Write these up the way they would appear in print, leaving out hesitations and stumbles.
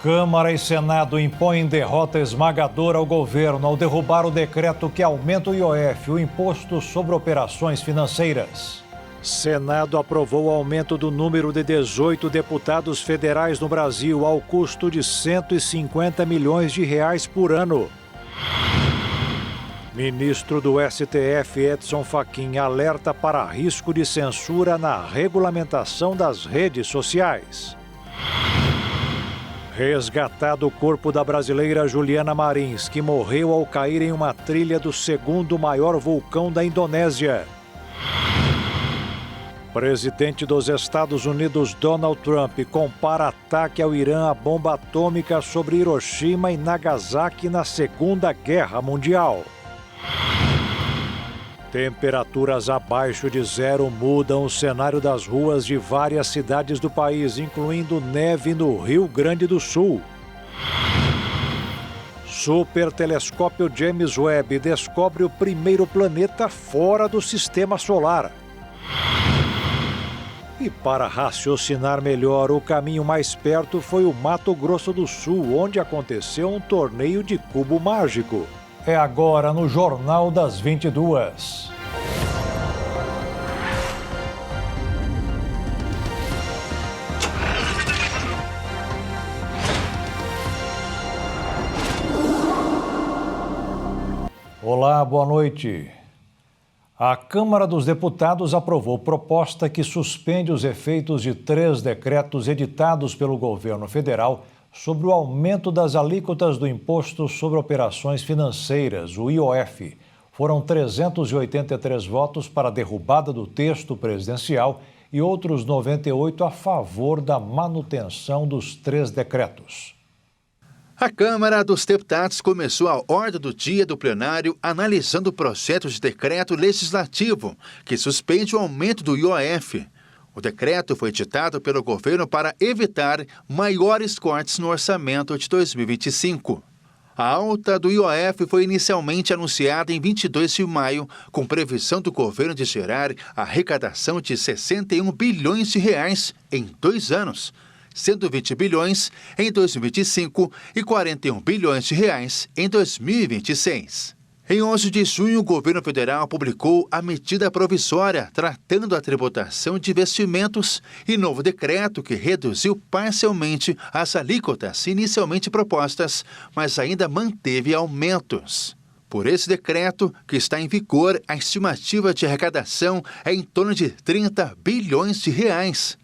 Câmara e Senado impõem derrota esmagadora ao governo ao derrubar o decreto que aumenta o IOF, o Imposto sobre Operações Financeiras. Senado aprovou o aumento do número de 18 deputados federais no Brasil ao custo de R$150 milhões por ano. Ministro do STF, Edson Fachin, alerta para risco de censura na regulamentação das redes sociais. Resgatado o corpo da brasileira Juliana Marins, que morreu ao cair em uma trilha do segundo maior vulcão da Indonésia. Presidente dos Estados Unidos, Donald Trump, compara ataque ao Irã à bomba atômica sobre Hiroshima e Nagasaki na Segunda Guerra Mundial. Temperaturas abaixo de zero mudam o cenário das ruas de várias cidades do país, incluindo neve no Rio Grande do Sul. Supertelescópio James Webb descobre o primeiro planeta fora do Sistema Solar. E para raciocinar melhor, o caminho mais perto foi o Mato Grosso do Sul, onde aconteceu um torneio de cubo mágico. É agora no Jornal das 22. Olá, boa noite. A Câmara dos Deputados aprovou proposta que suspende os efeitos de 3 decretos editados pelo governo federal sobre o aumento das alíquotas do Imposto sobre Operações Financeiras, o IOF. Foram 383 votos para a derrubada do texto presidencial e outros 98 a favor da manutenção dos 3 decretos. A Câmara dos Deputados começou a ordem do dia do plenário analisando o projeto de decreto legislativo que suspende o aumento do IOF. O decreto foi editado pelo governo para evitar maiores cortes no orçamento de 2025. A alta do IOF foi inicialmente anunciada em 22 de maio, com previsão do governo de gerar arrecadação de R$61 bilhões em 2 anos, sendo 20 bilhões em 2025 e R$41 bilhões em 2026. Em 11 de junho, o governo federal publicou a medida provisória tratando a tributação de investimentos e novo decreto que reduziu parcialmente as alíquotas inicialmente propostas, mas ainda manteve aumentos. Por esse decreto, que está em vigor, a estimativa de arrecadação é em torno de R$30 bilhões.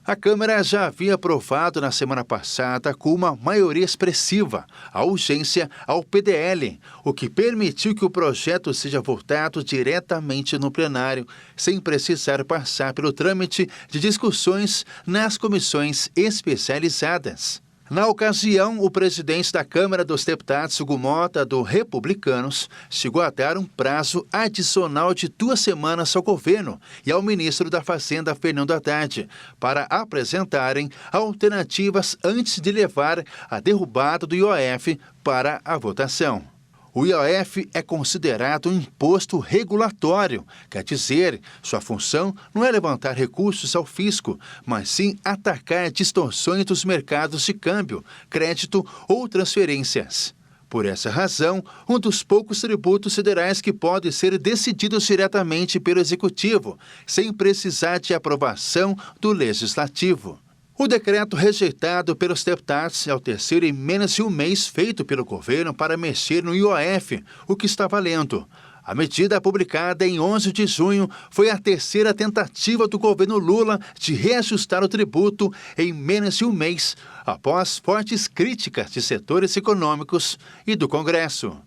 A Câmara já havia aprovado na semana passada, com uma maioria expressiva, a urgência ao PDL, o que permitiu que o projeto seja votado diretamente no plenário, sem precisar passar pelo trâmite de discussões nas comissões especializadas. Na ocasião, o presidente da Câmara dos Deputados, Hugo Mota, do Republicanos, chegou a dar um prazo adicional de 2 semanas ao governo e ao ministro da Fazenda, Fernando Haddad, para apresentarem alternativas antes de levar a derrubada do IOF para a votação. O IOF é considerado um imposto regulatório, quer dizer, sua função não é levantar recursos ao fisco, mas sim atacar distorções dos mercados de câmbio, crédito ou transferências. Por essa razão, um dos poucos tributos federais que podem ser decididos diretamente pelo Executivo, sem precisar de aprovação do Legislativo. O decreto rejeitado pelos deputados é o terceiro em menos de um mês feito pelo governo para mexer no IOF, o que está valendo. A medida publicada em 11 de junho foi a terceira tentativa do governo Lula de reajustar o tributo em menos de um mês, após fortes críticas de setores econômicos e do Congresso.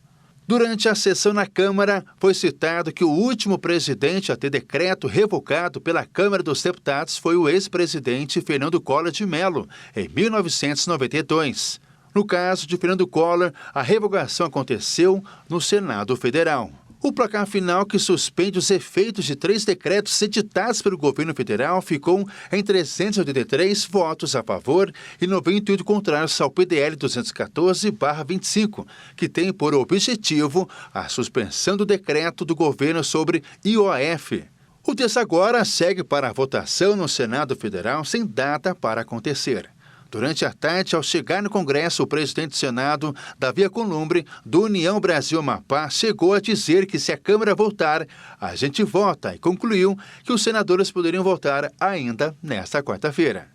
Durante a sessão na Câmara, foi citado que o último presidente a ter decreto revogado pela Câmara dos Deputados foi o ex-presidente Fernando Collor de Mello, em 1992. No caso de Fernando Collor, a revogação aconteceu no Senado Federal. O placar final, que suspende os efeitos de 3 decretos editados pelo governo federal, ficou em 383 votos a favor e 98 contrários ao PDL 214/25, que tem por objetivo a suspensão do decreto do governo sobre IOF. O texto agora segue para a votação no Senado Federal sem data para acontecer. Durante a tarde, ao chegar no Congresso, o presidente do Senado, Davi Alcolumbre, do União Brasil-Amapá, chegou a dizer que se a Câmara voltar, a gente vota, e concluiu que os senadores poderiam votar ainda nesta quarta-feira.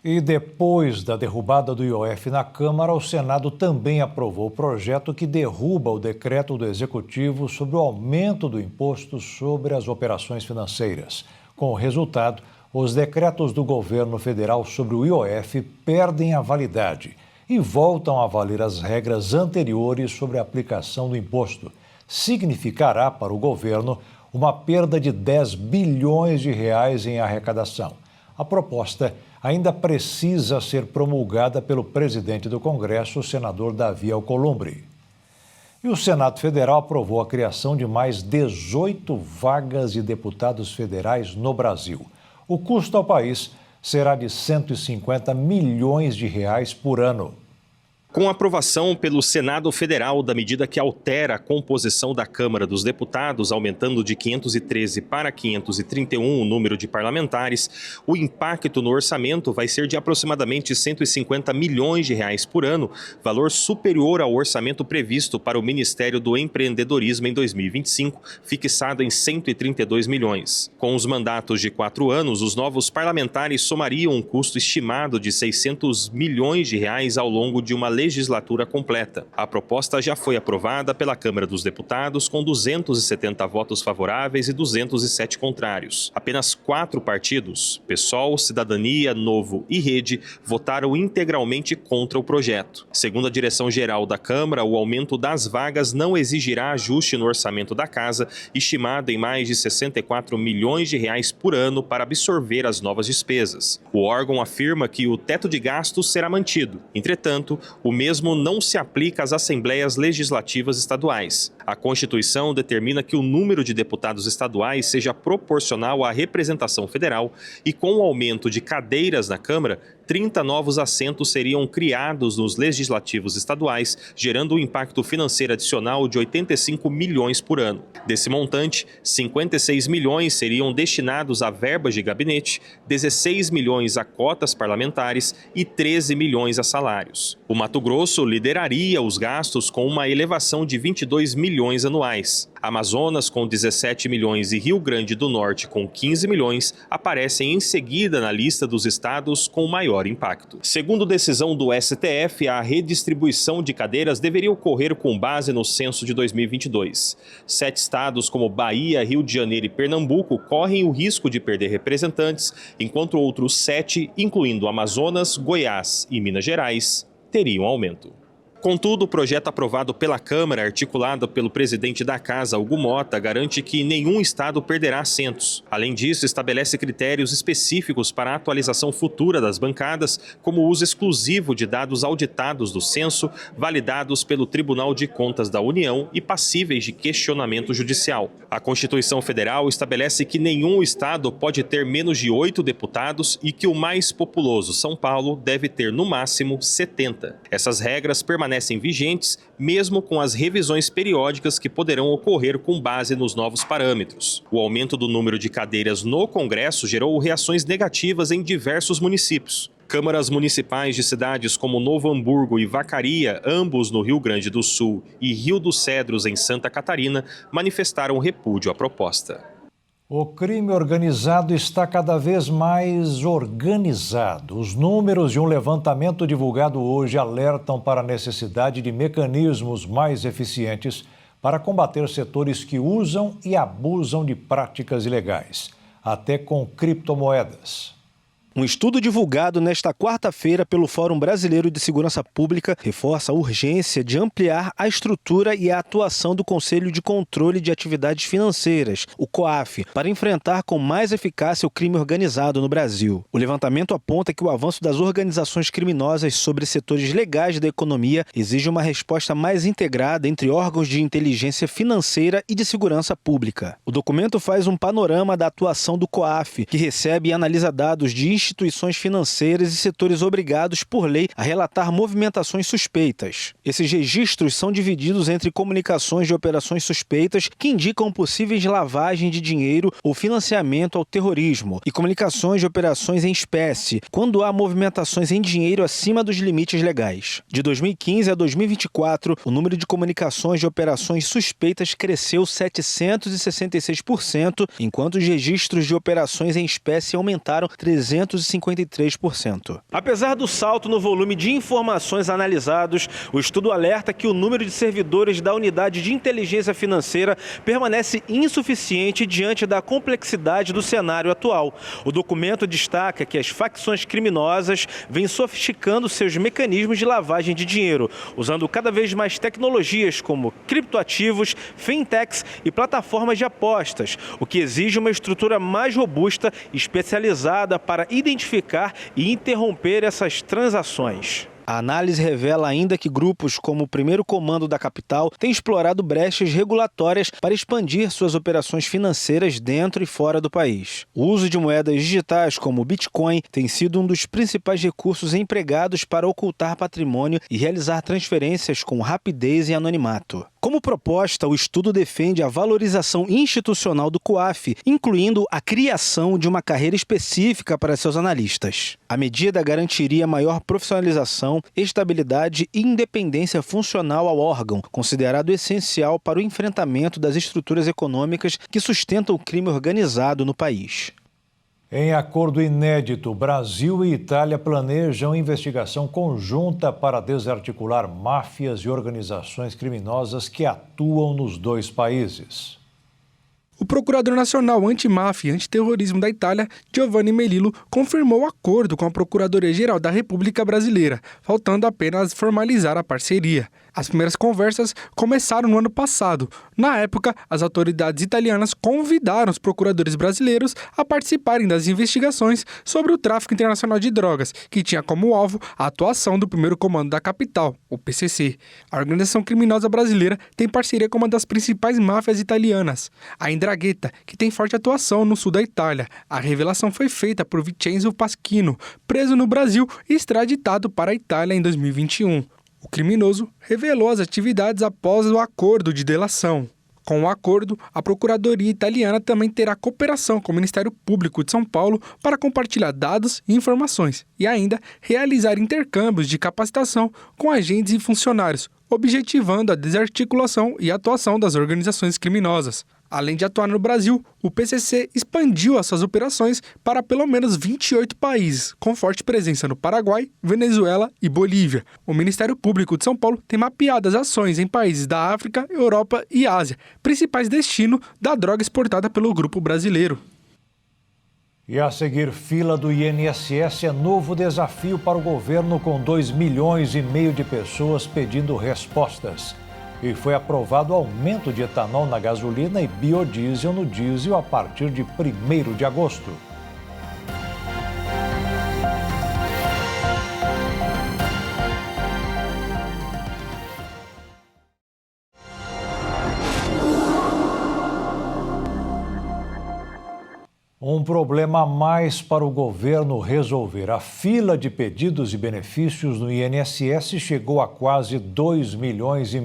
E depois da derrubada do IOF na Câmara, o Senado também aprovou o projeto que derruba o decreto do Executivo sobre o aumento do imposto sobre as operações financeiras. Com o resultado, os decretos do governo federal sobre o IOF perdem a validade e voltam a valer as regras anteriores sobre a aplicação do imposto. Significará para o governo uma perda de 10 bilhões de reais em arrecadação. A proposta ainda precisa ser promulgada pelo presidente do Congresso, o senador Davi Alcolumbre. E o Senado Federal aprovou a criação de mais 18 vagas de deputados federais no Brasil. O custo ao país será de 150 milhões de reais por ano. Com a aprovação pelo Senado Federal da medida que altera a composição da Câmara dos Deputados, aumentando de 513 para 531 o número de parlamentares, o impacto no orçamento vai ser de aproximadamente 150 milhões de reais por ano, valor superior ao orçamento previsto para o Ministério do Empreendedorismo em 2025, fixado em 132 milhões. Com os mandatos de 4 anos, os novos parlamentares somariam um custo estimado de 600 milhões de reais ao longo de uma legislatura completa. A proposta já foi aprovada pela Câmara dos Deputados com 270 votos favoráveis e 207 contrários. Apenas 4 partidos, PSOL, Cidadania, Novo e Rede, votaram integralmente contra o projeto. Segundo a direção-geral da Câmara, o aumento das vagas não exigirá ajuste no orçamento da casa, estimado em mais de 64 milhões de reais por ano para absorver as novas despesas. O órgão afirma que o teto de gastos será mantido. Entretanto, o mesmo não se aplica às assembleias legislativas estaduais. A Constituição determina que o número de deputados estaduais seja proporcional à representação federal e, com o aumento de cadeiras na Câmara, 30 novos assentos seriam criados nos legislativos estaduais, gerando um impacto financeiro adicional de 85 milhões por ano. Desse montante, 56 milhões seriam destinados a verbas de gabinete, 16 milhões a cotas parlamentares e 13 milhões a salários. O Mato Grosso lideraria os gastos com uma elevação de 22 milhões anuais. Amazonas, com 17 milhões, e Rio Grande do Norte, com 15 milhões, aparecem em seguida na lista dos estados com maior impacto. Segundo decisão do STF, a redistribuição de cadeiras deveria ocorrer com base no censo de 2022. 7 estados, como Bahia, Rio de Janeiro e Pernambuco, correm o risco de perder representantes, enquanto outros 7, incluindo Amazonas, Goiás e Minas Gerais, teriam aumento. Contudo, o projeto aprovado pela Câmara, articulado pelo presidente da Casa, Hugo Mota, garante que nenhum estado perderá assentos. Além disso, estabelece critérios específicos para a atualização futura das bancadas, como o uso exclusivo de dados auditados do censo, validados pelo Tribunal de Contas da União e passíveis de questionamento judicial. A Constituição Federal estabelece que nenhum estado pode ter menos de 8 deputados e que o mais populoso, São Paulo, deve ter no máximo 70. Essas regras permanecem vigentes, mesmo com as revisões periódicas que poderão ocorrer com base nos novos parâmetros. O aumento do número de cadeiras no Congresso gerou reações negativas em diversos municípios. Câmaras municipais de cidades como Novo Hamburgo e Vacaria, ambos no Rio Grande do Sul, e Rio dos Cedros, em Santa Catarina, manifestaram repúdio à proposta. O crime organizado está cada vez mais organizado. Os números de um levantamento divulgado hoje alertam para a necessidade de mecanismos mais eficientes para combater setores que usam e abusam de práticas ilegais, até com criptomoedas. Um estudo divulgado nesta quarta-feira pelo Fórum Brasileiro de Segurança Pública reforça a urgência de ampliar a estrutura e a atuação do Conselho de Controle de Atividades Financeiras, o COAF, para enfrentar com mais eficácia o crime organizado no Brasil. O levantamento aponta que o avanço das organizações criminosas sobre setores legais da economia exige uma resposta mais integrada entre órgãos de inteligência financeira e de segurança pública. O documento faz um panorama da atuação do COAF, que recebe e analisa dados de instituições financeiras e setores obrigados por lei a relatar movimentações suspeitas. Esses registros são divididos entre comunicações de operações suspeitas que indicam possíveis lavagem de dinheiro ou financiamento ao terrorismo e comunicações de operações em espécie, quando há movimentações em dinheiro acima dos limites legais. De 2015 a 2024, o número de comunicações de operações suspeitas cresceu 766%, enquanto os registros de operações em espécie aumentaram 353%. Apesar do salto no volume de informações analisados, o estudo alerta que o número de servidores da Unidade de Inteligência Financeira permanece insuficiente diante da complexidade do cenário atual. O documento destaca que as facções criminosas vêm sofisticando seus mecanismos de lavagem de dinheiro, usando cada vez mais tecnologias como criptoativos, fintechs e plataformas de apostas, o que exige uma estrutura mais robusta e especializada para identificar e interromper essas transações. A análise revela ainda que grupos como o Primeiro Comando da Capital têm explorado brechas regulatórias para expandir suas operações financeiras dentro e fora do país. O uso de moedas digitais como o Bitcoin tem sido um dos principais recursos empregados para ocultar patrimônio e realizar transferências com rapidez e anonimato. Como proposta, o estudo defende a valorização institucional do COAF, incluindo a criação de uma carreira específica para seus analistas. A medida garantiria maior profissionalização, estabilidade e independência funcional ao órgão, considerado essencial para o enfrentamento das estruturas econômicas que sustentam o crime organizado no país. Em acordo inédito, Brasil e Itália planejam investigação conjunta para desarticular máfias e organizações criminosas que atuam nos dois países. O Procurador Nacional Antimáfia e Antiterrorismo da Itália, Giovanni Melillo, confirmou o acordo com a Procuradoria-Geral da República Brasileira, faltando apenas formalizar a parceria. As primeiras conversas começaram no ano passado. Na época, as autoridades italianas convidaram os procuradores brasileiros a participarem das investigações sobre o tráfico internacional de drogas, que tinha como alvo a atuação do Primeiro Comando da Capital, o PCC. A organização criminosa brasileira tem parceria com uma das principais máfias italianas, a 'Ndrangheta, que tem forte atuação no sul da Itália. A revelação foi feita por Vincenzo Pasquino, preso no Brasil e extraditado para a Itália em 2021. O criminoso revelou as atividades após o acordo de delação. Com o acordo, a Procuradoria Italiana também terá cooperação com o Ministério Público de São Paulo para compartilhar dados e informações e ainda realizar intercâmbios de capacitação com agentes e funcionários, objetivando a desarticulação e atuação das organizações criminosas. Além de atuar no Brasil, o PCC expandiu as suas operações para pelo menos 28 países, com forte presença no Paraguai, Venezuela e Bolívia. O Ministério Público de São Paulo tem mapeado as ações em países da África, Europa e Ásia, principais destinos da droga exportada pelo grupo brasileiro. E a seguir, fila do INSS é novo desafio para o governo, com 2,5 milhões de pessoas pedindo respostas. E foi aprovado aumento de etanol na gasolina e biodiesel no diesel a partir de 1º de agosto. Um problema a mais para o governo resolver. A fila de pedidos de benefícios no INSS chegou a quase 2,5 milhões.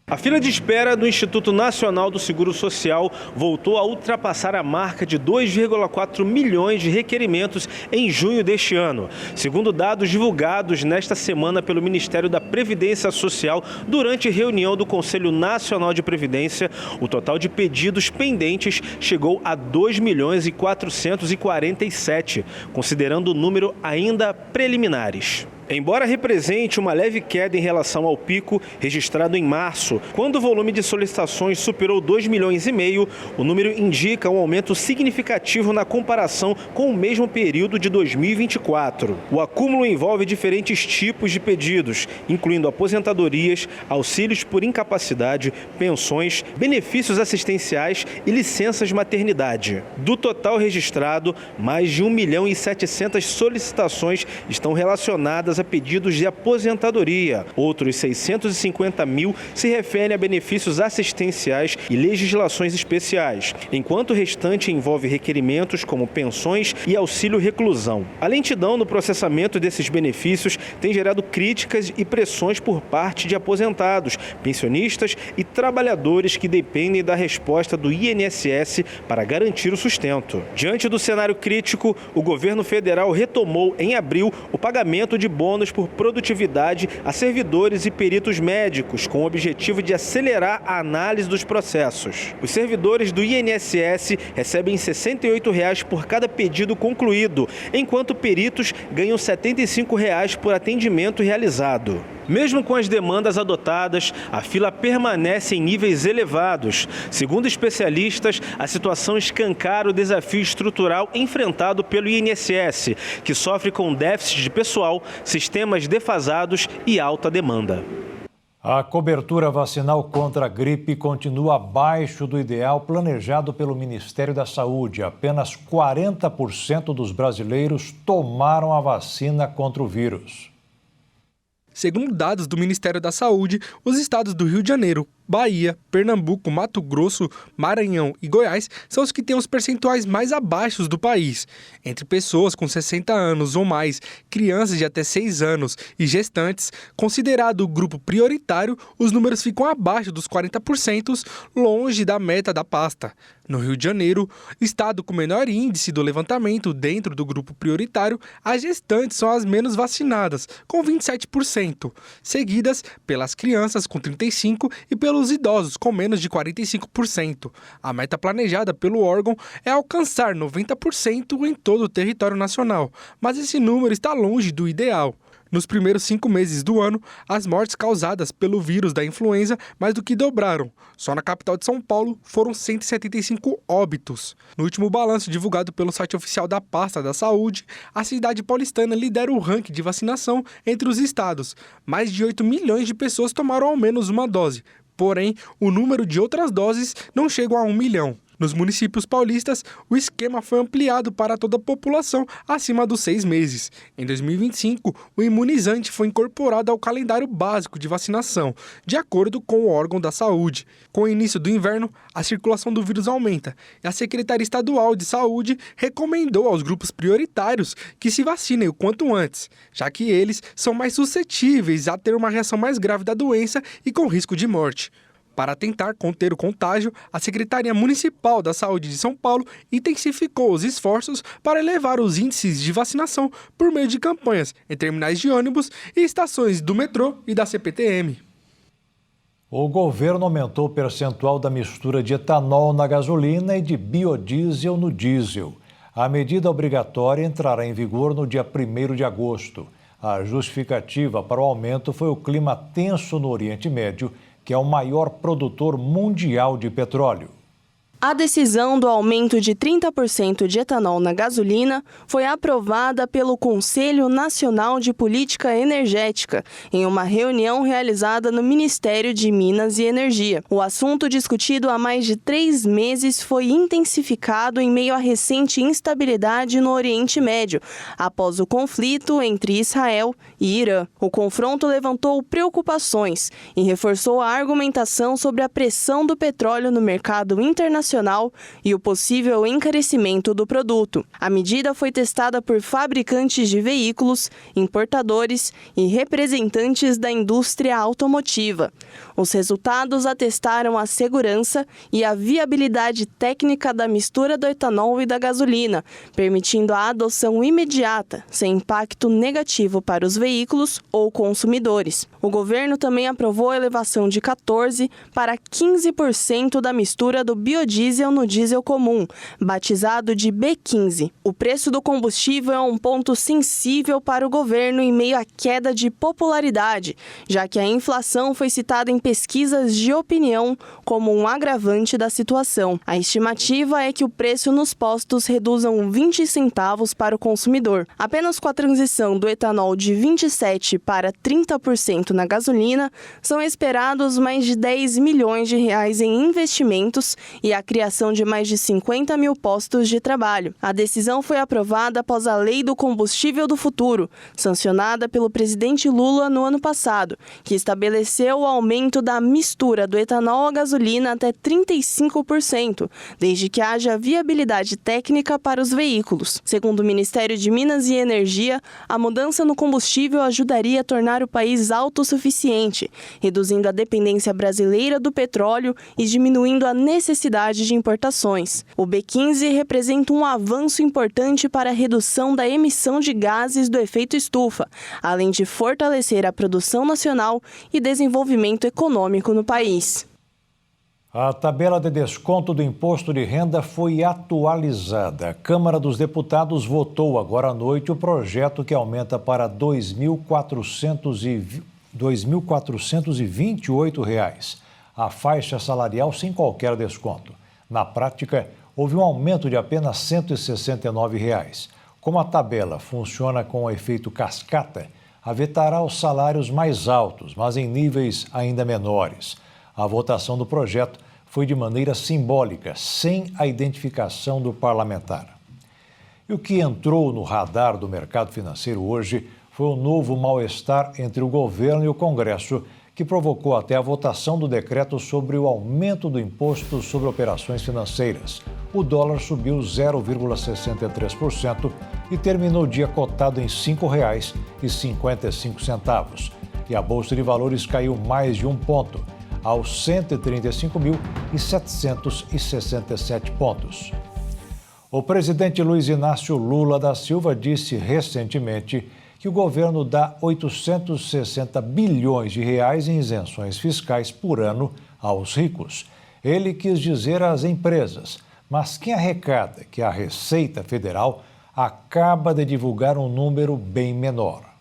A fila de espera do Instituto Nacional do Seguro Social voltou a ultrapassar a marca de 2,4 milhões de requerimentos em junho deste ano. Segundo dados divulgados nesta semana pelo Ministério da Previdência Social durante reunião do Conselho Nacional de Previdência, o total de pedidos pendentes chegou a 2.447.000, considerando o número ainda preliminares. Embora represente uma leve queda em relação ao pico registrado em março, quando o volume de solicitações superou 2,5 milhões, o número indica um aumento significativo na comparação com o mesmo período de 2024. O acúmulo envolve diferentes tipos de pedidos, incluindo aposentadorias, auxílios por incapacidade, pensões, benefícios assistenciais e licenças maternidade. Do total registrado, mais de 1.700.000 solicitações estão relacionadas destinadas a pedidos de aposentadoria. Outros 650 mil se referem a benefícios assistenciais e legislações especiais, enquanto o restante envolve requerimentos como pensões e auxílio reclusão. A lentidão no processamento desses benefícios tem gerado críticas e pressões por parte de aposentados, pensionistas e trabalhadores que dependem da resposta do INSS para garantir o sustento. Diante do cenário crítico, o governo federal retomou em abril o pagamento de bônus por produtividade a servidores e peritos médicos, com o objetivo de acelerar a análise dos processos. Os servidores do INSS recebem R$ 68 por cada pedido concluído, enquanto peritos ganham R$ 75 por atendimento realizado. Mesmo com as demandas adotadas, a fila permanece em níveis elevados. Segundo especialistas, a situação escancara o desafio estrutural enfrentado pelo INSS, que sofre com déficit de pessoal, sistemas defasados e alta demanda. A cobertura vacinal contra a gripe continua abaixo do ideal planejado pelo Ministério da Saúde. Apenas 40% dos brasileiros tomaram a vacina contra o vírus. Segundo dados do Ministério da Saúde, os estados do Rio de Janeiro, Bahia, Pernambuco, Mato Grosso, Maranhão e Goiás são os que têm os percentuais mais abaixos do país. Entre pessoas com 60 anos ou mais, crianças de até 6 anos e gestantes, considerado o grupo prioritário, os números ficam abaixo dos 40%, longe da meta da pasta. No Rio de Janeiro, estado com menor índice do levantamento dentro do grupo prioritário, as gestantes são as menos vacinadas, com 27%, seguidas pelas crianças com 35% e pelos idosos com menos de 45%. A meta planejada pelo órgão é alcançar 90% em todo o território nacional, mas esse número está longe do ideal. Nos primeiros 5 meses do ano, as mortes causadas pelo vírus da influenza mais do que dobraram. Só na capital de São Paulo foram 175 óbitos. No último balanço divulgado pelo site oficial da Pasta da Saúde, a cidade paulistana lidera o ranking de vacinação entre os estados. Mais de 8 milhões de pessoas tomaram ao menos uma dose. Porém, o número de outras doses não chega a 1 milhão. Nos municípios paulistas, o esquema foi ampliado para toda a população acima dos 6 meses. Em 2025, o imunizante foi incorporado ao calendário básico de vacinação, de acordo com o órgão da saúde. Com o início do inverno, a circulação do vírus aumenta e a Secretaria Estadual de Saúde recomendou aos grupos prioritários que se vacinem o quanto antes, já que eles são mais suscetíveis a ter uma reação mais grave da doença e com risco de morte. Para tentar conter o contágio, a Secretaria Municipal da Saúde de São Paulo intensificou os esforços para elevar os índices de vacinação por meio de campanhas em terminais de ônibus e estações do metrô e da CPTM. O governo aumentou o percentual da mistura de etanol na gasolina e de biodiesel no diesel. A medida obrigatória entrará em vigor no dia 1º de agosto. A justificativa para o aumento foi o clima tenso no Oriente Médio, que é o maior produtor mundial de petróleo. A decisão do aumento de 30% de etanol na gasolina foi aprovada pelo Conselho Nacional de Política Energética em uma reunião realizada no Ministério de Minas e Energia. O assunto, discutido há mais de 3 meses, foi intensificado em meio à recente instabilidade no Oriente Médio, após o conflito entre Israel e Irã. O confronto levantou preocupações e reforçou a argumentação sobre a pressão do petróleo no mercado internacional e o possível encarecimento do produto. A medida foi testada por fabricantes de veículos, importadores e representantes da indústria automotiva. Os resultados atestaram a segurança e a viabilidade técnica da mistura do etanol e da gasolina, permitindo a adoção imediata, sem impacto negativo para os veículos ou consumidores. O governo também aprovou a elevação de 14% para 15% da mistura do biodiesel no diesel comum, batizado de B15. O preço do combustível é um ponto sensível para o governo em meio à queda de popularidade, já que a inflação foi citada em pesquisas de opinião como um agravante da situação. A estimativa é que o preço nos postos reduzam 20 centavos para o consumidor. Apenas com a transição do etanol de 27% para 30% na gasolina, são esperados mais de 10 milhões de reais em investimentos e a criação de mais de 50 mil postos de trabalho. A decisão foi aprovada após a Lei do Combustível do Futuro, sancionada pelo presidente Lula no ano passado, que estabeleceu o aumento da mistura do etanol à gasolina até 35%, desde que haja viabilidade técnica para os veículos. Segundo o Ministério de Minas e Energia, a mudança no combustível ajudaria a tornar o país autossuficiente, reduzindo a dependência brasileira do petróleo e diminuindo a necessidade de importações. O B15 representa um avanço importante para a redução da emissão de gases do efeito estufa, além de fortalecer a produção nacional e desenvolvimento econômico no país. A tabela de desconto do imposto de renda foi atualizada. A Câmara dos Deputados votou agora à noite o projeto que aumenta para R$ 2.428 a faixa salarial sem qualquer desconto. Na prática, houve um aumento de apenas R$ 169. Como a tabela funciona com o efeito cascata, afetará os salários mais altos, mas em níveis ainda menores. A votação do projeto foi de maneira simbólica, sem a identificação do parlamentar. E o que entrou no radar do mercado financeiro hoje foi o novo mal-estar entre o governo e o Congresso, que provocou até a votação do decreto sobre o aumento do imposto sobre operações financeiras. O dólar subiu 0,63% e terminou o dia cotado em R$ 5,55. E a Bolsa de Valores caiu mais de 1 ponto, aos 135.767 pontos. O presidente Luiz Inácio Lula da Silva disse recentemente que o governo dá 860 bilhões de reais em isenções fiscais por ano aos ricos. Ele quis dizer às empresas, mas quem arrecada que a Receita Federal acaba de divulgar um número bem menor.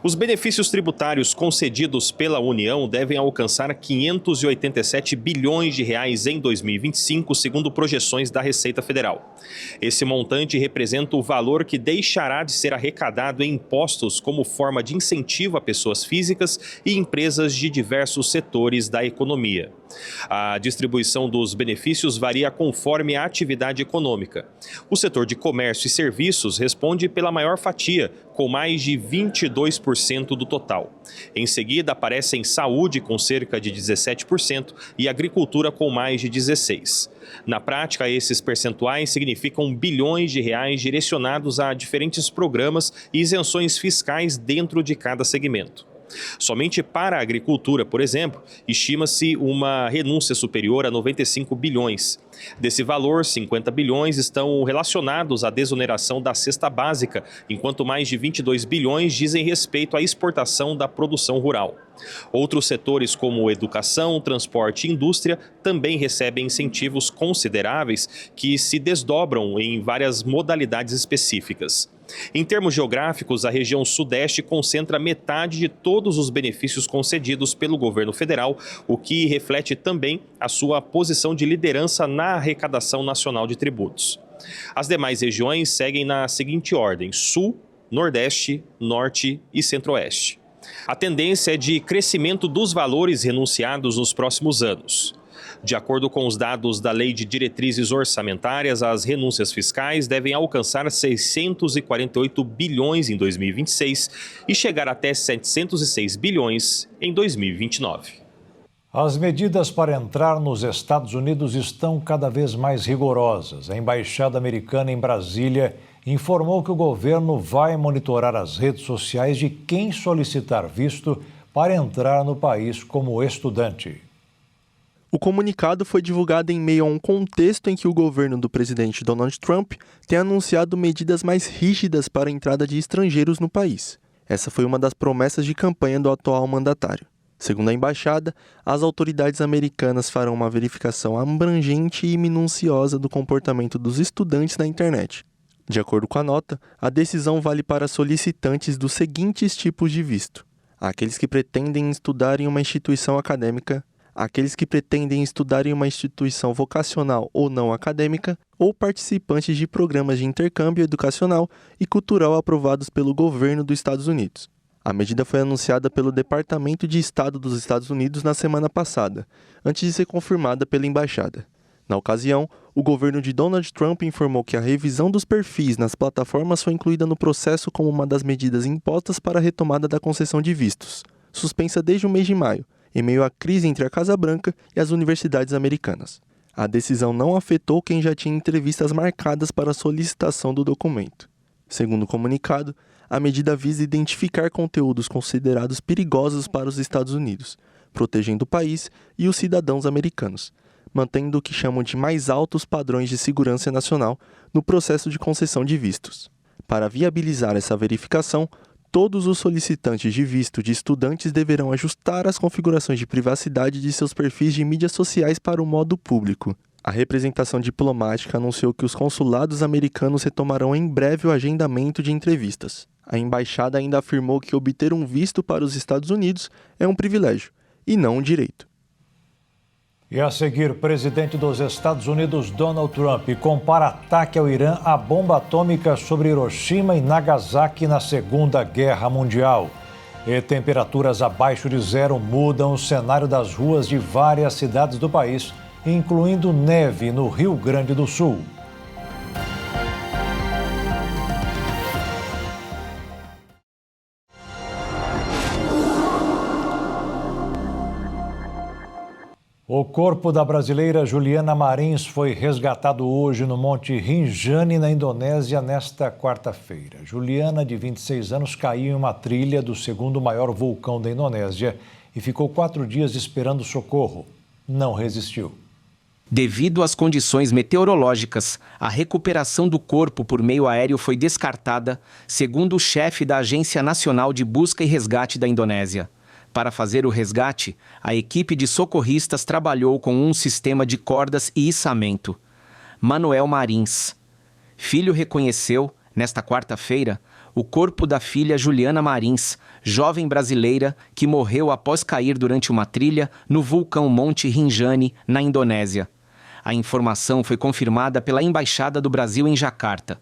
Os benefícios tributários concedidos pela União devem alcançar 587 bilhões de reais em 2025, segundo projeções da Receita Federal. Esse montante representa o valor que deixará de ser arrecadado em impostos como forma de incentivo a pessoas físicas e empresas de diversos setores da economia. A distribuição dos benefícios varia conforme a atividade econômica. O setor de comércio e serviços responde pela maior fatia, com mais de 22% do total. Em seguida, aparecem saúde, com cerca de 17%, e agricultura, com mais de 16%. Na prática, esses percentuais significam bilhões de reais direcionados a diferentes programas e isenções fiscais dentro de cada segmento. Somente para a agricultura, por exemplo, estima-se uma renúncia superior a 95 bilhões. Desse valor, 50 bilhões estão relacionados à desoneração da cesta básica, enquanto mais de 22 bilhões dizem respeito à exportação da produção rural. Outros setores como educação, transporte e indústria também recebem incentivos consideráveis que se desdobram em várias modalidades específicas. Em termos geográficos, a região Sudeste concentra metade de todos os benefícios concedidos pelo governo federal, o que reflete também a sua posição de liderança na arrecadação nacional de tributos. As demais regiões seguem na seguinte ordem: Sul, Nordeste, Norte e Centro-Oeste. A tendência é de crescimento dos valores renunciados nos próximos anos. De acordo com os dados da Lei de Diretrizes Orçamentárias, as renúncias fiscais devem alcançar 648 bilhões em 2026 e chegar até 706 bilhões em 2029. As medidas para entrar nos Estados Unidos estão cada vez mais rigorosas. A Embaixada Americana em Brasília informou que o governo vai monitorar as redes sociais de quem solicitar visto para entrar no país como estudante. O comunicado foi divulgado em meio a um contexto em que o governo do presidente Donald Trump tem anunciado medidas mais rígidas para a entrada de estrangeiros no país. Essa foi uma das promessas de campanha do atual mandatário. Segundo a embaixada, as autoridades americanas farão uma verificação abrangente e minuciosa do comportamento dos estudantes na internet. De acordo com a nota, a decisão vale para solicitantes dos seguintes tipos de visto: aqueles que pretendem estudar em uma instituição acadêmica, aqueles que pretendem estudar em uma instituição vocacional ou não acadêmica, ou participantes de programas de intercâmbio educacional e cultural aprovados pelo governo dos Estados Unidos. A medida foi anunciada pelo Departamento de Estado dos Estados Unidos na semana passada, antes de ser confirmada pela embaixada. Na ocasião, o governo de Donald Trump informou que a revisão dos perfis nas plataformas foi incluída no processo como uma das medidas impostas para a retomada da concessão de vistos, suspensa desde o mês de maio, em meio à crise entre a Casa Branca e as universidades americanas. A decisão não afetou quem já tinha entrevistas marcadas para a solicitação do documento. Segundo o comunicado, a medida visa identificar conteúdos considerados perigosos para os Estados Unidos, protegendo o país e os cidadãos americanos, mantendo o que chamam de mais altos padrões de segurança nacional no processo de concessão de vistos. Para viabilizar essa verificação, todos os solicitantes de visto de estudantes deverão ajustar as configurações de privacidade de seus perfis de mídias sociais para o modo público. A representação diplomática anunciou que os consulados americanos retomarão em breve o agendamento de entrevistas. A embaixada ainda afirmou que obter um visto para os Estados Unidos é um privilégio e não um direito. E a seguir, presidente dos Estados Unidos, Donald Trump, compara ataque ao Irã à bomba atômica sobre Hiroshima e Nagasaki na Segunda Guerra Mundial. E temperaturas abaixo de zero mudam o cenário das ruas de várias cidades do país, incluindo neve no Rio Grande do Sul. O corpo da brasileira Juliana Marins foi resgatado hoje no Monte Rinjani, na Indonésia, nesta quarta-feira. Juliana, de 26 anos, caiu em uma trilha do segundo maior vulcão da Indonésia e ficou 4 dias esperando socorro. Não resistiu. Devido às condições meteorológicas, a recuperação do corpo por meio aéreo foi descartada, segundo o chefe da Agência Nacional de Busca e Resgate da Indonésia. Para fazer o resgate, a equipe de socorristas trabalhou com um sistema de cordas e içamento. Manuel Marins, filho, reconheceu, nesta quarta-feira, o corpo da filha Juliana Marins, jovem brasileira que morreu após cair durante uma trilha no vulcão Monte Rinjani, na Indonésia. A informação foi confirmada pela Embaixada do Brasil em Jacarta.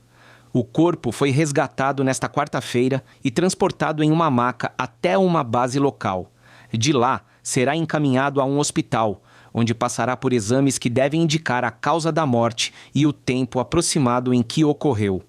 O corpo foi resgatado nesta quarta-feira e transportado em uma maca até uma base local. De lá, será encaminhado a um hospital, onde passará por exames que devem indicar a causa da morte e o tempo aproximado em que ocorreu.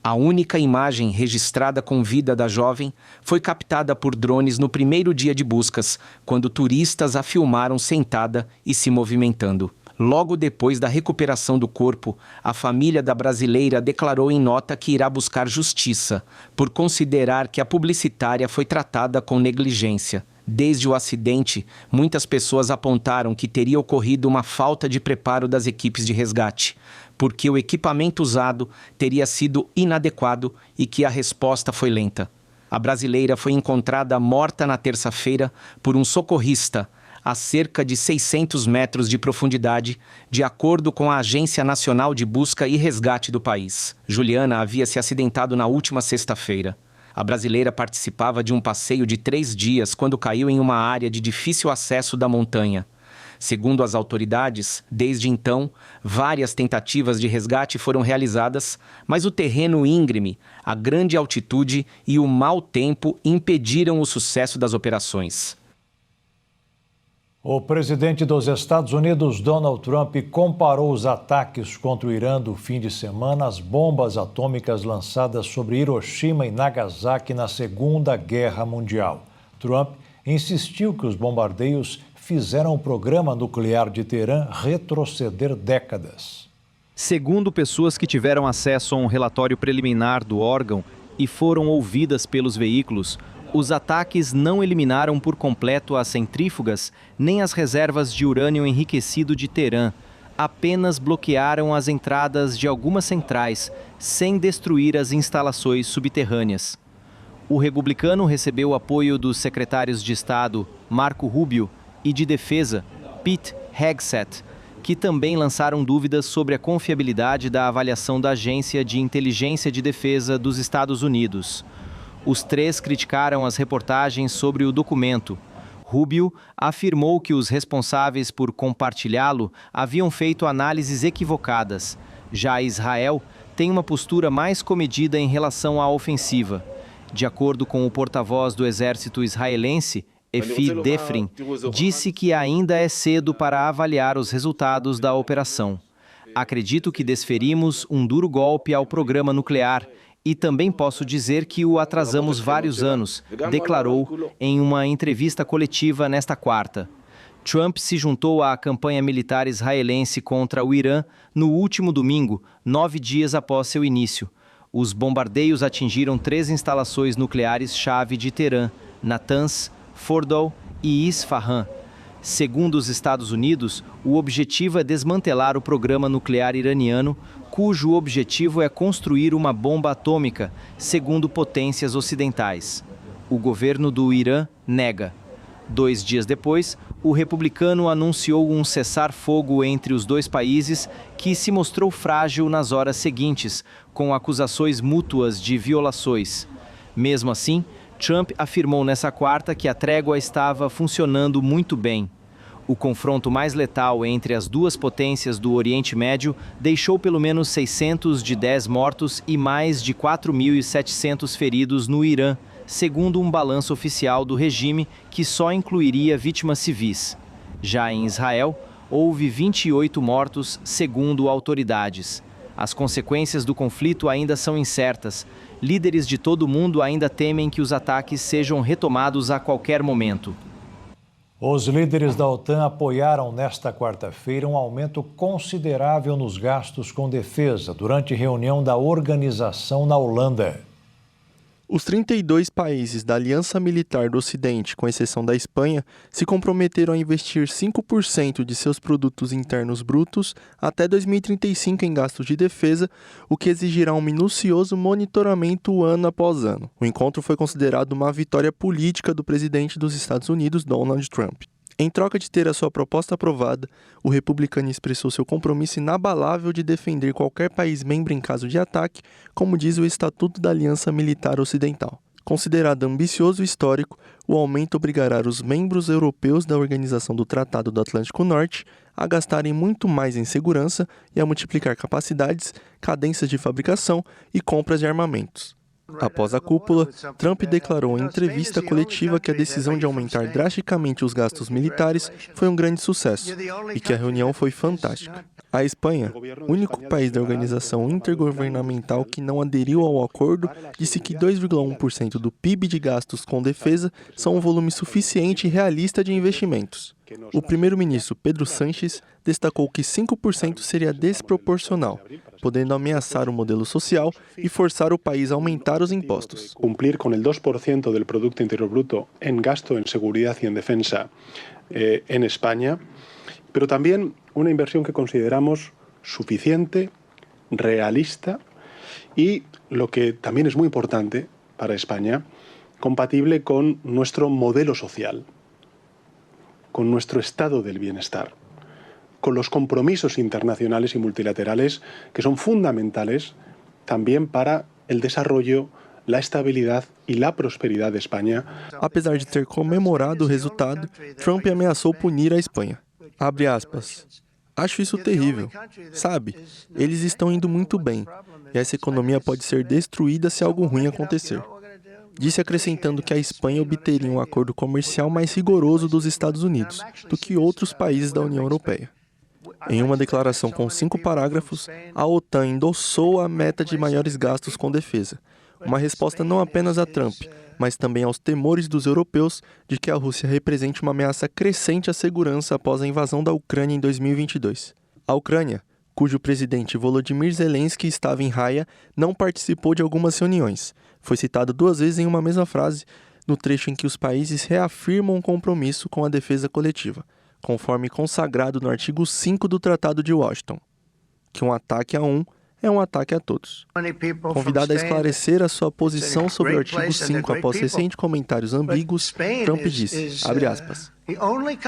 A única imagem registrada com vida da jovem foi captada por drones no primeiro dia de buscas, quando turistas a filmaram sentada e se movimentando. Logo depois da recuperação do corpo, a família da brasileira declarou em nota que irá buscar justiça, por considerar que a publicitária foi tratada com negligência. Desde o acidente, muitas pessoas apontaram que teria ocorrido uma falta de preparo das equipes de resgate, porque o equipamento usado teria sido inadequado e que a resposta foi lenta. A brasileira foi encontrada morta na terça-feira por um socorrista, a cerca de 600 metros de profundidade, de acordo com a Agência Nacional de Busca e Resgate do país. Juliana havia se acidentado na última sexta-feira. A brasileira participava de um passeio de 3 dias quando caiu em uma área de difícil acesso da montanha. Segundo as autoridades, desde então, várias tentativas de resgate foram realizadas, mas o terreno íngreme, a grande altitude e o mau tempo impediram o sucesso das operações. O presidente dos Estados Unidos, Donald Trump, comparou os ataques contra o Irã do fim de semana às bombas atômicas lançadas sobre Hiroshima e Nagasaki na Segunda Guerra Mundial. Trump insistiu que os bombardeios fizeram o programa nuclear de Teherã retroceder décadas. Segundo pessoas que tiveram acesso a um relatório preliminar do órgão e foram ouvidas pelos veículos, os ataques não eliminaram por completo as centrífugas nem as reservas de urânio enriquecido de Teherã, apenas bloquearam as entradas de algumas centrais, sem destruir as instalações subterrâneas. O republicano recebeu o apoio dos secretários de Estado Marco Rubio e de Defesa Pete Hegseth, que também lançaram dúvidas sobre a confiabilidade da avaliação da Agência de Inteligência de Defesa dos Estados Unidos. Os 3 criticaram as reportagens sobre o documento. Rubio afirmou que os responsáveis por compartilhá-lo haviam feito análises equivocadas. Já Israel tem uma postura mais comedida em relação à ofensiva. De acordo com o porta-voz do exército israelense, Efi Defrin, disse que ainda é cedo para avaliar os resultados da operação. Acredito que desferimos um duro golpe ao programa nuclear e também posso dizer que o atrasamos vários anos, declarou em uma entrevista coletiva nesta quarta. Trump se juntou à campanha militar israelense contra o Irã no último domingo, 9 dias após seu início. Os bombardeios atingiram 3 instalações nucleares-chave de Teherã, Natanz, Fordow e Isfahan. Segundo os Estados Unidos, o objetivo é desmantelar o programa nuclear iraniano, cujo objetivo é construir uma bomba atômica, segundo potências ocidentais. O governo do Irã nega. 2 dias depois, o republicano anunciou um cessar-fogo entre os dois países que se mostrou frágil nas horas seguintes, com acusações mútuas de violações. Mesmo assim, Trump afirmou nessa quarta que a trégua estava funcionando muito bem. O confronto mais letal entre as duas potências do Oriente Médio deixou pelo menos 610 mortos e mais de 4.700 feridos no Irã, segundo um balanço oficial do regime que só incluiria vítimas civis. Já em Israel, houve 28 mortos, segundo autoridades. As consequências do conflito ainda são incertas. Líderes de todo o mundo ainda temem que os ataques sejam retomados a qualquer momento. Os líderes da OTAN apoiaram nesta quarta-feira um aumento considerável nos gastos com defesa durante reunião da organização na Holanda. Os 32 países da Aliança Militar do Ocidente, com exceção da Espanha, se comprometeram a investir 5% de seus produtos internos brutos até 2035 em gastos de defesa, o que exigirá um minucioso monitoramento ano após ano. O encontro foi considerado uma vitória política do presidente dos Estados Unidos, Donald Trump. Em troca de ter a sua proposta aprovada, o republicano expressou seu compromisso inabalável de defender qualquer país membro em caso de ataque, como diz o Estatuto da Aliança Militar Ocidental. Considerado ambicioso e histórico, o aumento obrigará os membros europeus da Organização do Tratado do Atlântico Norte a gastarem muito mais em segurança e a multiplicar capacidades, cadências de fabricação e compras de armamentos. Após a cúpula, Trump declarou em entrevista coletiva que a decisão de aumentar drasticamente os gastos militares foi um grande sucesso e que a reunião foi fantástica. A Espanha, único país da organização intergovernamental que não aderiu ao acordo, disse que 2,1% do PIB de gastos com defesa são um volume suficiente e realista de investimentos. O primeiro-ministro Pedro Sánchez destacou que 5% seria desproporcional, podendo ameaçar o modelo social e forçar o país a aumentar os impostos. Cumplir com o 2% do Produto Interior Bruto em gasto em segurança e em defesa em Espanha, pero también una inversión que consideramos suficiente, realista y, lo que también es muy importante para España, compatible con nuestro modelo social, con nuestro estado del bienestar, con los compromisos internacionales y multilaterales que son fundamentales también para el desarrollo, la estabilidad y la prosperidad de España. Apesar de ter comemorado o resultado, Trump ameaçou punir a Espanha. Abre aspas. Acho isso terrível. Sabe, eles estão indo muito bem, e essa economia pode ser destruída se algo ruim acontecer. Disse acrescentando que a Espanha obteria um acordo comercial mais rigoroso dos Estados Unidos do que outros países da União Europeia. Em uma declaração com 5 parágrafos, a OTAN endossou a meta de maiores gastos com defesa, uma resposta não apenas a Trump, mas também aos temores dos europeus de que a Rússia represente uma ameaça crescente à segurança após a invasão da Ucrânia em 2022. A Ucrânia, cujo presidente Volodymyr Zelensky estava em Haia, não participou de algumas reuniões. Foi citado 2 vezes em uma mesma frase, no trecho em que os países reafirmam um compromisso com a defesa coletiva, conforme consagrado no artigo 5 do Tratado de Washington, que um ataque a um é um ataque a todos. Convidado a esclarecer a sua posição sobre o artigo 5 após recentes comentários ambíguos, Trump disse, abre aspas,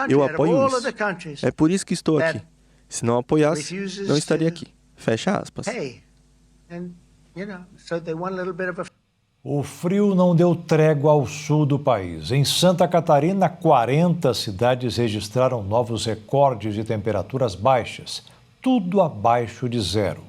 eu apoio isso. É por isso que estou aqui. Se não apoiasse, não estaria aqui. Fecha aspas. O frio não deu trégua ao sul do país. Em Santa Catarina, 40 cidades registraram novos recordes de temperaturas baixas, tudo abaixo de zero.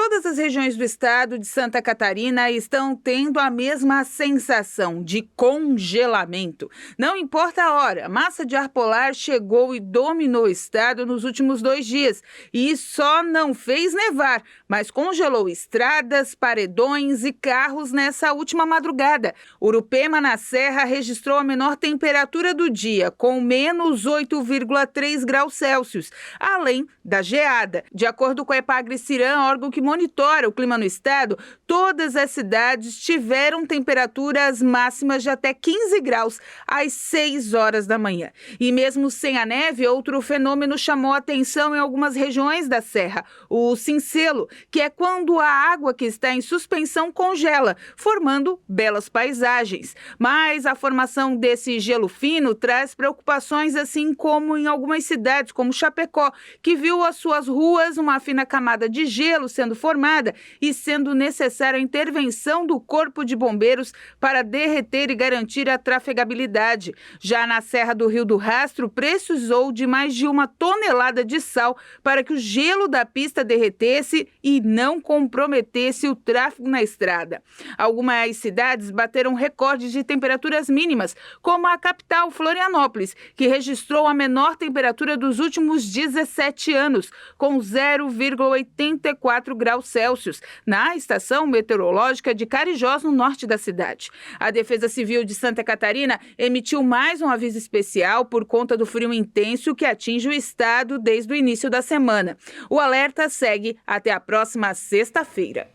Todas as regiões do estado de Santa Catarina estão tendo a mesma sensação de congelamento. Não importa a hora, a massa de ar polar chegou e dominou o estado nos últimos 2 dias e só não fez nevar, mas congelou estradas, paredões e carros nessa última madrugada. Urupema, na Serra, registrou a menor temperatura do dia, com menos 8,3 graus Celsius, além da geada. De acordo com a Epagre-Ciran, órgão que monitora o clima no estado, todas as cidades tiveram temperaturas máximas de até 15 graus às 6 horas da manhã. E mesmo sem a neve, outro fenômeno chamou a atenção em algumas regiões da Serra, o cincelo, que é quando a água que está em suspensão congela, formando belas paisagens. Mas a formação desse gelo fino traz preocupações, assim como em algumas cidades, como Chapecó, que viu as suas ruas uma fina camada de gelo sendo formada e sendo necessária a intervenção do Corpo de Bombeiros para derreter e garantir a trafegabilidade. Já na Serra do Rio do Rastro, precisou de mais de 1 tonelada de sal para que o gelo da pista derretesse e não comprometesse o tráfego na estrada. Algumas cidades bateram recordes de temperaturas mínimas, como a capital, Florianópolis, que registrou a menor temperatura dos últimos 17 anos, com 0,84 graus Celsius, na estação meteorológica de Carijós, no norte da cidade. A Defesa Civil de Santa Catarina emitiu mais um aviso especial por conta do frio intenso que atinge o estado desde o início da semana. O alerta segue até a próxima sexta-feira.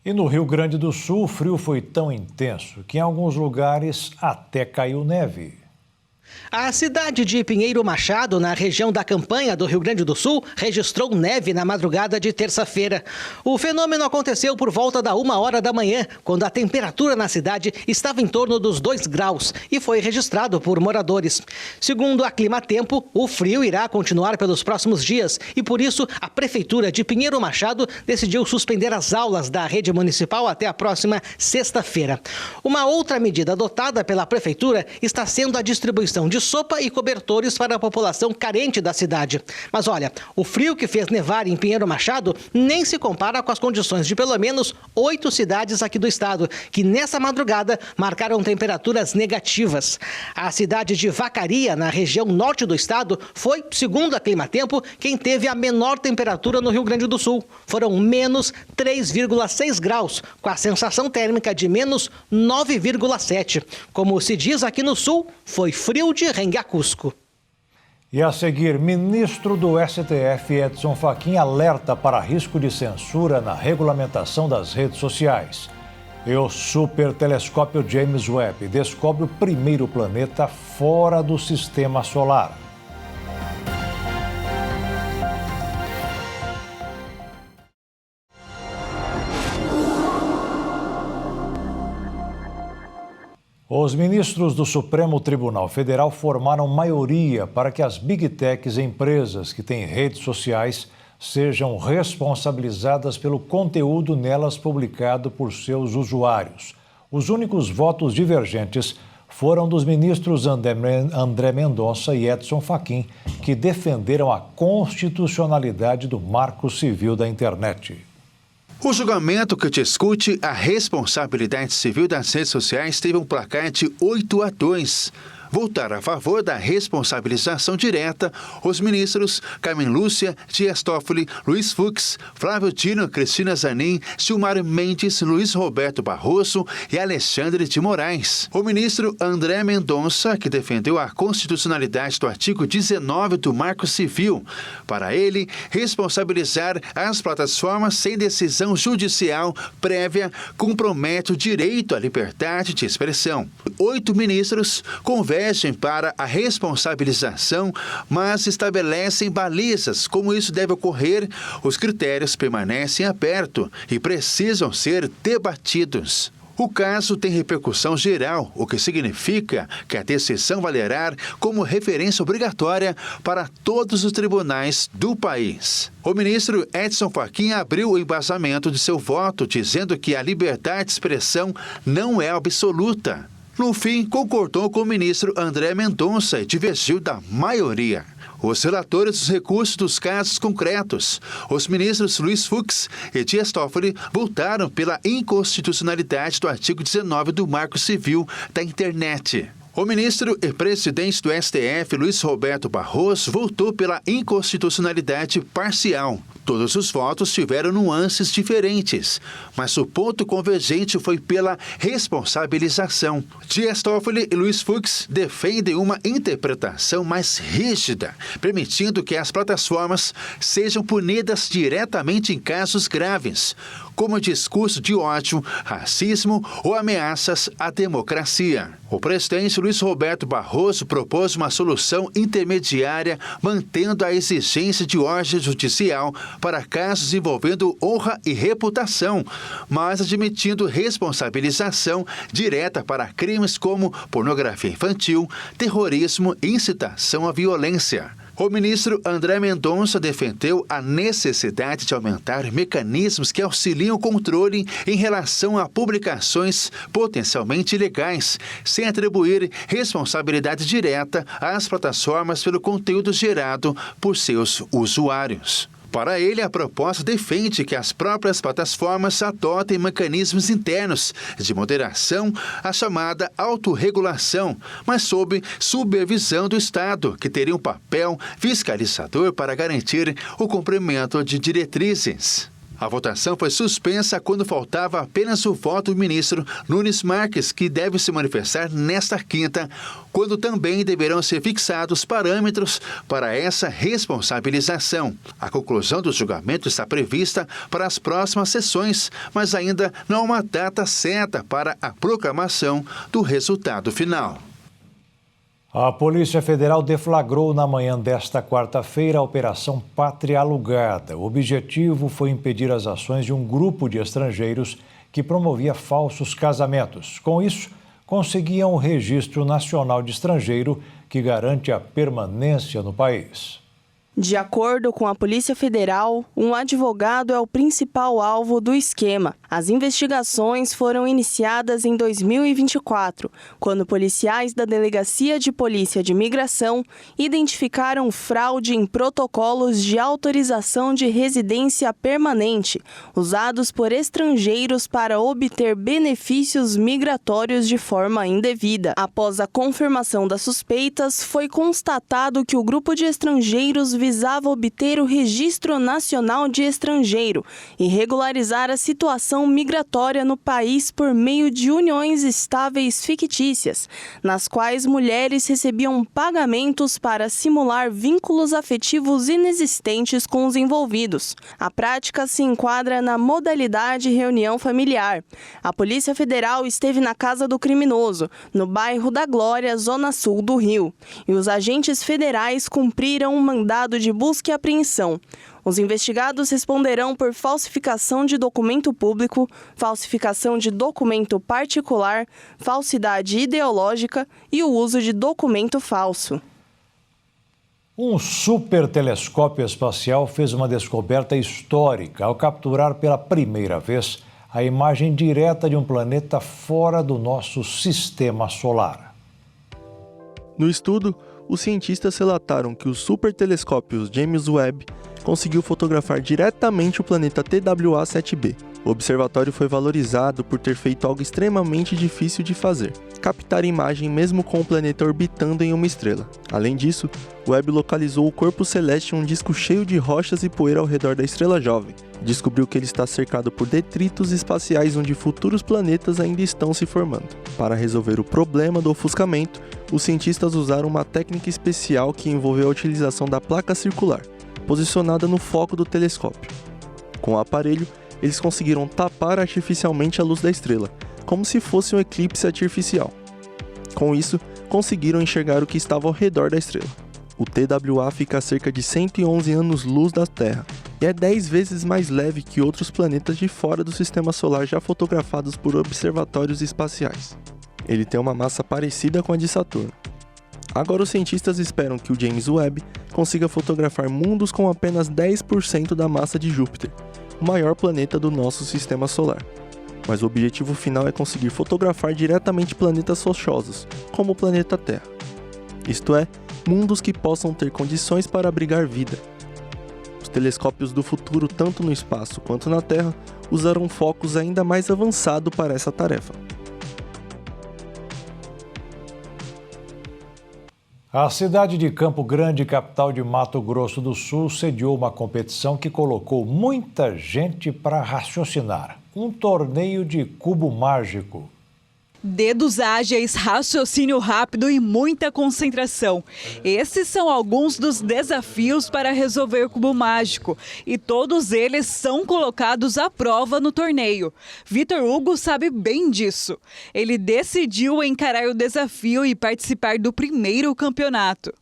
E no Rio Grande do Sul, o frio foi tão intenso que em alguns lugares até caiu neve. A cidade de Pinheiro Machado, na região da Campanha do Rio Grande do Sul, registrou neve na madrugada de terça-feira. O fenômeno aconteceu por volta da 1h da manhã, quando a temperatura na cidade estava em torno dos 2 graus e foi registrado por moradores. Segundo a Climatempo, o frio irá continuar pelos próximos dias e, por isso, a Prefeitura de Pinheiro Machado decidiu suspender as aulas da rede municipal até a próxima sexta-feira. Uma outra medida adotada pela Prefeitura está sendo a distribuição de sopa e cobertores para a população carente da cidade. Mas olha, o frio que fez nevar em Pinheiro Machado nem se compara com as condições de pelo menos 8 cidades aqui do estado, que nessa madrugada marcaram temperaturas negativas. A cidade de Vacaria, na região norte do estado, foi, segundo a Climatempo, quem teve a menor temperatura no Rio Grande do Sul. Foram menos 3,6 graus, com a sensação térmica de menos 9,7. Como se diz aqui no sul, foi frio de Renguacusco. E a seguir, ministro do STF, Edson Fachin, alerta para risco de censura na regulamentação das redes sociais. E o supertelescópio James Webb descobre o primeiro planeta fora do sistema solar. Os ministros do Supremo Tribunal Federal formaram maioria para que as Big Techs e empresas que têm redes sociais sejam responsabilizadas pelo conteúdo nelas publicado por seus usuários. Os únicos votos divergentes foram dos ministros André Mendonça e Edson Fachin, que defenderam a constitucionalidade do Marco Civil da Internet. O julgamento que discute a responsabilidade civil das redes sociais teve um placar de 8-2. Votaram a favor da responsabilização direta os ministros Carmen Lúcia, Dias Toffoli, Luiz Fux, Flávio Dino, Cristina Zanin, Gilmar Mendes, Luiz Roberto Barroso e Alexandre de Moraes. O ministro André Mendonça, que defendeu a constitucionalidade do artigo 19 do Marco Civil, para ele, responsabilizar as plataformas sem decisão judicial prévia compromete o direito à liberdade de expressão. 8 ministros conversam para a responsabilização, mas estabelecem balizas como isso deve ocorrer. Os critérios permanecem abertos e precisam ser debatidos. O caso tem repercussão geral, o que significa que a decisão valerá como referência obrigatória para todos os tribunais do país. O ministro Edson Fachin abriu o embasamento de seu voto, dizendo que a liberdade de expressão não é absoluta. No fim, concordou com o ministro André Mendonça e divergiu da maioria. Os relatores dos recursos dos casos concretos, os ministros Luiz Fux e Dias Toffoli, votaram pela inconstitucionalidade do artigo 19 do Marco Civil da Internet. O ministro e presidente do STF, Luiz Roberto Barroso, votou pela inconstitucionalidade parcial. Todos os votos tiveram nuances diferentes, mas o ponto convergente foi pela responsabilização. Dias Toffoli e Luiz Fux defendem uma interpretação mais rígida, permitindo que as plataformas sejam punidas diretamente em casos graves, como discurso de ódio, racismo ou ameaças à democracia. O presidente Luiz Roberto Barroso propôs uma solução intermediária, mantendo a exigência de ordem judicial para casos envolvendo honra e reputação, mas admitindo responsabilização direta para crimes como pornografia infantil, terrorismo e incitação à violência. O ministro André Mendonça defendeu a necessidade de aumentar mecanismos que auxiliam o controle em relação a publicações potencialmente ilegais, sem atribuir responsabilidade direta às plataformas pelo conteúdo gerado por seus usuários. Para ele, a proposta defende que as próprias plataformas adotem mecanismos internos de moderação, a chamada autorregulação, mas sob supervisão do Estado, que teria um papel fiscalizador para garantir o cumprimento de diretrizes. A votação foi suspensa quando faltava apenas o voto do ministro Nunes Marques, que deve se manifestar nesta quinta, quando também deverão ser fixados parâmetros para essa responsabilização. A conclusão do julgamento está prevista para as próximas sessões, mas ainda não há uma data certa para a proclamação do resultado final. A Polícia Federal deflagrou na manhã desta quarta-feira a Operação Pátria Alugada. O objetivo foi impedir as ações de um grupo de estrangeiros que promovia falsos casamentos. Com isso, conseguiam o Registro Nacional de Estrangeiro, que garante a permanência no país. De acordo com a Polícia Federal, um advogado é o principal alvo do esquema. As investigações foram iniciadas em 2024, quando policiais da Delegacia de Polícia de Imigração identificaram fraude em protocolos de autorização de residência permanente, usados por estrangeiros para obter benefícios migratórios de forma indevida. Após a confirmação das suspeitas, foi constatado que o grupo de estrangeiros visava obter o Registro Nacional de Estrangeiro e regularizar a situação migratória no país por meio de uniões estáveis fictícias, nas quais mulheres recebiam pagamentos para simular vínculos afetivos inexistentes com os envolvidos. A prática se enquadra na modalidade reunião familiar. A Polícia Federal esteve na casa do criminoso, no bairro da Glória, zona sul do Rio, e os agentes federais cumpriram um mandado de busca e apreensão. Os investigados responderão por falsificação de documento público, falsificação de documento particular, falsidade ideológica e o uso de documento falso. Um supertelescópio espacial fez uma descoberta histórica ao capturar pela primeira vez a imagem direta de um planeta fora do nosso sistema solar. No estudo, os cientistas relataram que o supertelescópio James Webb conseguiu fotografar diretamente o planeta TWA-7b. O observatório foi valorizado por ter feito algo extremamente difícil de fazer: captar imagem mesmo com o planeta orbitando em uma estrela. Além disso, Webb localizou o corpo celeste em um disco cheio de rochas e poeira ao redor da estrela jovem. Descobriu que ele está cercado por detritos espaciais onde futuros planetas ainda estão se formando. Para resolver o problema do ofuscamento, os cientistas usaram uma técnica especial que envolveu a utilização da placa circular, posicionada no foco do telescópio. Com o aparelho, eles conseguiram tapar artificialmente a luz da estrela, como se fosse um eclipse artificial. Com isso, conseguiram enxergar o que estava ao redor da estrela. O TWA fica a cerca de 111 anos-luz da Terra e é 10 vezes mais leve que outros planetas de fora do sistema solar já fotografados por observatórios espaciais. Ele tem uma massa parecida com a de Saturno. Agora os cientistas esperam que o James Webb consiga fotografar mundos com apenas 10% da massa de Júpiter, o maior planeta do nosso sistema solar. mas o objetivo final é conseguir fotografar diretamente planetas rochosos, como o planeta Terra. Isto é, mundos que possam ter condições para abrigar vida. Os telescópios do futuro, tanto no espaço quanto na Terra, usarão focos ainda mais avançados para essa tarefa. A cidade de Campo Grande, capital de Mato Grosso do Sul, sediou uma competição que colocou muita gente para raciocinar. Um torneio de cubo mágico. Dedos ágeis, raciocínio rápido e muita concentração. Esses são alguns dos desafios para resolver o cubo mágico. E todos eles são colocados à prova no torneio. Vitor Hugo sabe bem disso. Ele decidiu encarar o desafio e participar do primeiro campeonato.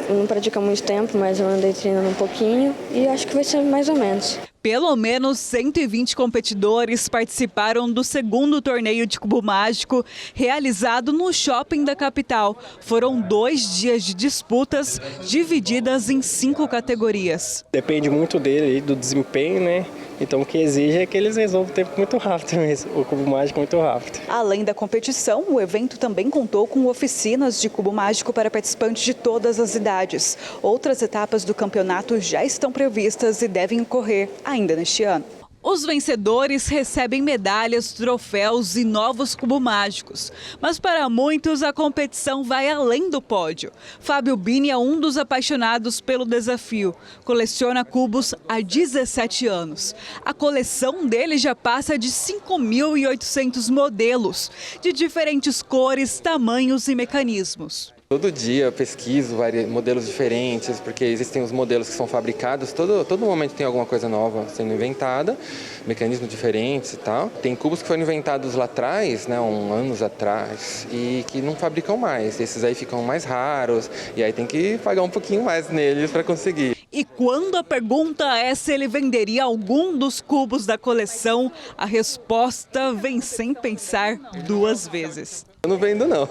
Eu não pratico há muito tempo, mas eu andei treinando um pouquinho e acho que vai ser mais ou menos. Pelo menos 120 competidores participaram do segundo torneio de cubo mágico realizado no shopping da capital. Foram 2 dias de disputas divididas em 5 categorias. Depende muito dele, do desempenho, né? Então o que exige é que eles resolvam o tempo muito rápido mesmo, o cubo mágico muito rápido. Além da competição, o evento também contou com oficinas de cubo mágico para participantes de todas as idades. Outras etapas do campeonato já estão previstas e devem ocorrer ainda neste ano. Os vencedores recebem medalhas, troféus e novos cubos mágicos. Mas para muitos a competição vai além do pódio. Fábio Bini é um dos apaixonados pelo desafio. Coleciona cubos há 17 anos. A coleção dele já passa de 5.800 modelos, de diferentes cores, tamanhos e mecanismos. Todo dia eu pesquiso modelos diferentes, porque existem os modelos que são fabricados, todo momento tem alguma coisa nova sendo inventada, mecanismos diferentes e tal. Tem cubos que foram inventados lá atrás, né, anos atrás, e que não fabricam mais. Esses aí ficam mais raros, e aí tem que pagar um pouquinho mais neles para conseguir. E quando a pergunta é se ele venderia algum dos cubos da coleção, a resposta vem sem pensar 2 vezes. Eu não vendo não,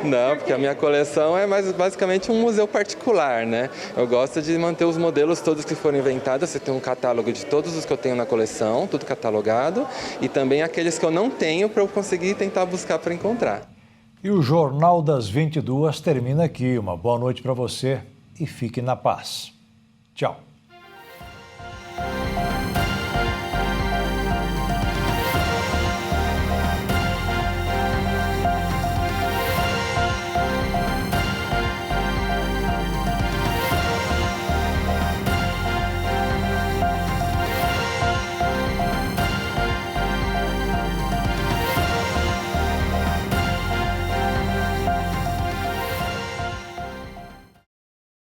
não, porque a minha coleção é basicamente um museu particular, né? Eu gosto de manter os modelos todos que foram inventados, você tem um catálogo de todos os que eu tenho na coleção, tudo catalogado, e também aqueles que eu não tenho para eu conseguir tentar buscar para encontrar. E o Jornal das 22 termina aqui. Uma boa noite para você e fique na paz. Tchau.